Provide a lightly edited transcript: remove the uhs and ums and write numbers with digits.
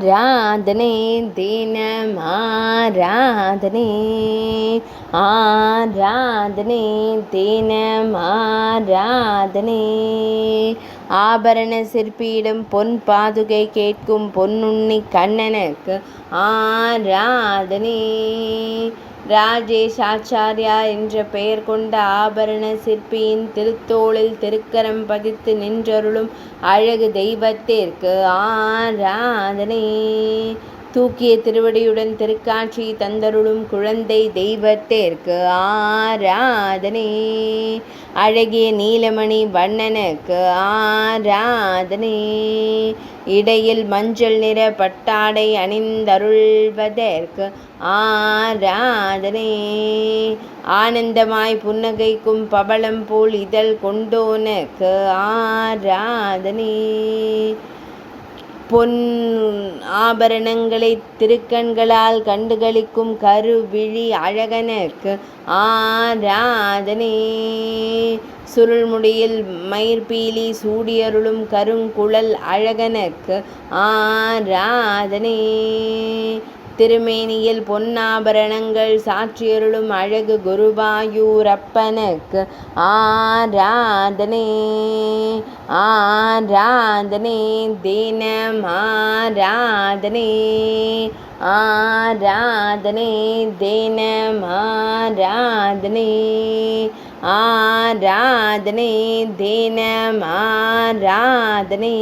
ஆராதனை தினம் ஆராதனை ஆராதனை தினம் ஆராதனை ஆபரண சிற்பியிடம் பொன் பாதுகை கேட்கும் பொன்னுண்ணி கண்ணனுக்கு ஆராதனை ராஜேஷ் ஆச்சாரியா என்ற பெயர் கொண்ட ஆபரண சிற்பியின் திருத்தோளில் திருக்கரம் பதித்து நின்றருளும் அழகு தெய்வத்திற்கு ஆராதனை தூக்கிய திருவடியுடன் திருக்காட்சி தந்தருளும் குழந்தை தெய்வத்திற்கு ஆராதனை அழகிய நீலமணி வண்ணனுக்கு ஆராதனை இடையில் மஞ்சள் நிற பட்டாடை அணிந்தருள்வதற்கு ஆராதனை ஆனந்தமாய் புன்னகைக்கும் பவளம் போல் இதழ் கொண்டோனுக்கு ஆராதனை பொன் ஆபரணங்களை திருக்கண்களால் கண்டுகளிக்கும் கருவிழி அழகனுக்கு ஆராதனை சுருள்முடியில் மயிர்பீலி சூடியருளும் கருங்குழல் அழகனுக்கு ஆராதனை திருமேனியில் பொன்னாபரணங்கள் சாற்றியருளும் அழகு குருவாயூரப்பனுக்கு ஆராதனை ஆராதனை தினம் ஆராதனை ஆராதனை தினம் ஆராதனை ஆராதனை தினம் ஆராதனை